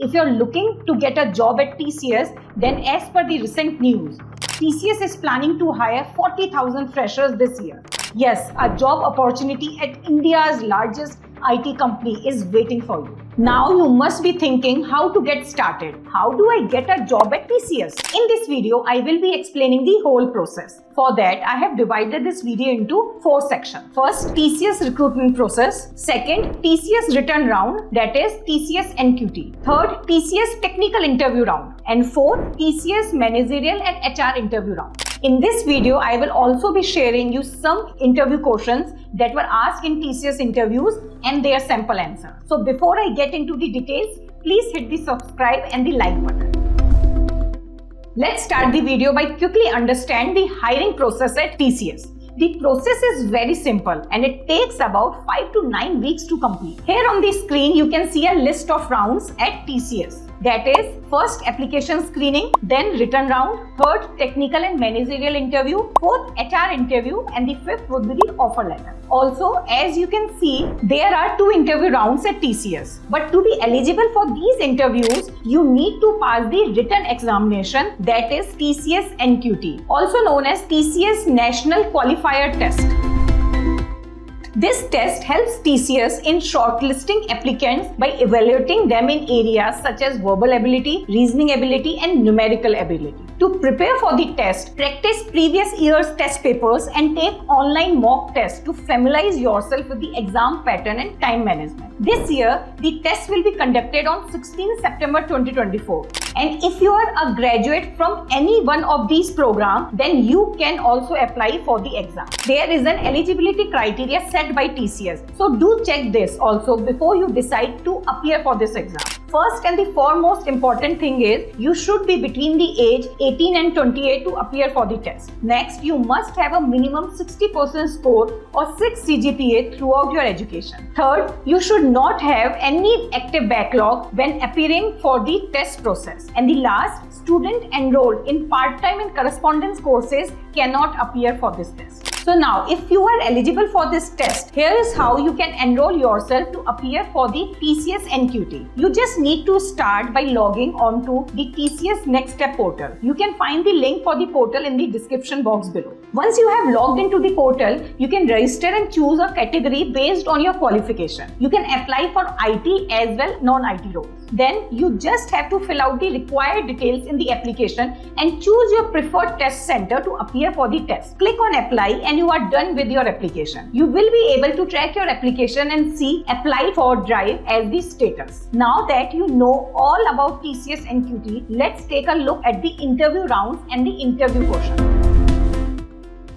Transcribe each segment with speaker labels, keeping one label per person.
Speaker 1: If you're looking to get a job at TCS, then as per the recent news, TCS is planning to hire 40,000 freshers this year. Yes, a job opportunity at India's largest IT company is waiting for you. Now you must be thinking how to get started. How do I get a job at TCS? In this video, I will be explaining the whole process. For that, I have divided this video into 4 sections. First, TCS recruitment process. Second, TCS written round, that is TCS NQT. Third, TCS technical interview round. And fourth, TCS managerial and HR interview round. In this video, I will also be sharing you some interview questions that were asked in TCS interviews and their sample answer. So before I get into the details, please hit the subscribe and the like button. Let's start the video by quickly understand the hiring process at TCS. The process is very simple and it takes about 5 to 9 weeks to complete. Here on the screen, you can see a list of rounds at TCS. That is, first application screening, then written round, third technical and managerial interview, fourth HR interview, and the fifth would be the offer letter. Also, as you can see, there are 2 interview rounds at TCS. But to be eligible for these interviews, you need to pass the written examination, that is TCS NQT, also known as TCS National Qualifier Test. This test helps TCS in shortlisting applicants by evaluating them in areas such as verbal ability, reasoning ability, and numerical ability. To prepare for the test, practice previous year's test papers and take online mock tests to familiarize yourself with the exam pattern and time management. This year, the test will be conducted on 16 September 2024. And if you are a graduate from any one of these programs, then you can also apply for the exam. There is an eligibility criteria set by TCS. So do check this also before you decide to appear for this exam. First and the foremost important thing is you should be between the age 18 and 28 to appear for the test. Next, you must have a minimum 60% score or 6 CGPA throughout your education. Third, you should not have any active backlog when appearing for the test process. And the last, student enrolled in part-time and correspondence courses cannot appear for this test. So now, if you are eligible for this test, here is how you can enroll yourself to appear for the TCS NQT. You just need to start by logging on to the TCS Next Step portal. You can find the link for the portal in the description box below. Once you have logged into the portal, you can register and choose a category based on your qualification. You can apply for IT as well non-IT roles. Then you just have to fill out the required details in the application and choose your preferred test center to appear for the test. Click on apply and you are done with your application. You will be able to track your application and see apply for drive as the status. Now that you know all about TCS NQT, let's take a look at the interview rounds and the interview portion.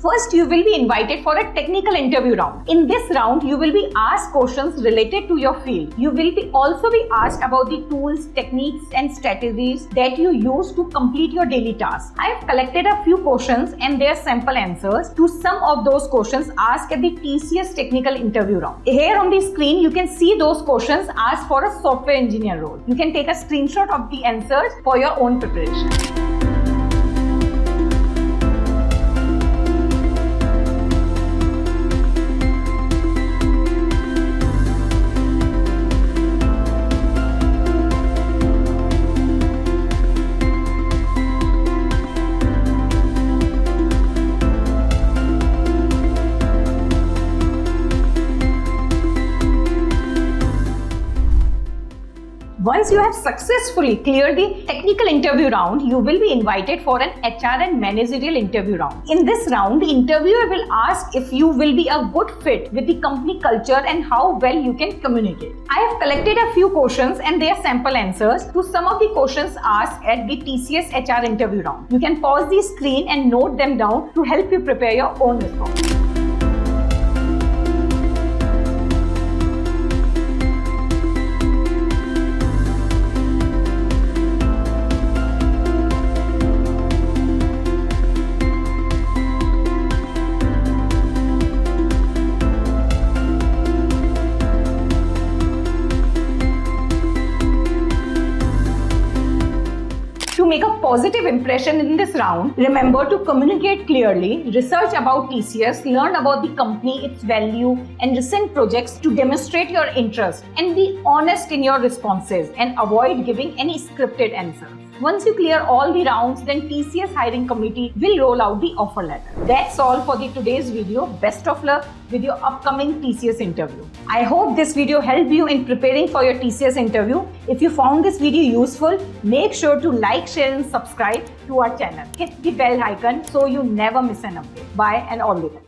Speaker 1: First, you will be invited for a technical interview round. In this round, you will be asked questions related to your field. You will also be asked about the tools, techniques, and strategies that you use to complete your daily tasks. I have collected a few questions and their sample answers to some of those questions asked at the TCS technical interview round. Here on the screen, you can see those questions asked for a software engineer role. You can take a screenshot of the answers for your own preparation. Once you have successfully cleared the technical interview round, you will be invited for an HR and managerial interview round. In this round, the interviewer will ask if you will be a good fit with the company culture and how well you can communicate. I have collected a few questions and their sample answers to some of the questions asked at the TCS HR interview round. You can pause the screen and note them down to help you prepare your own response. make a positive impression in this round, remember to communicate clearly, research about TCS, learn about the company, its value, and recent projects to demonstrate your interest, and be honest in your responses and avoid giving any scripted answers. Once you clear all the rounds, then TCS hiring committee will roll out the offer letter. That's all for today's video. Best of luck with your upcoming TCS interview. I hope this video helped you in preparing for your TCS interview. If you found this video useful, make sure to like, share and subscribe to our channel. Hit the bell icon so you never miss an update. Bye and all the best.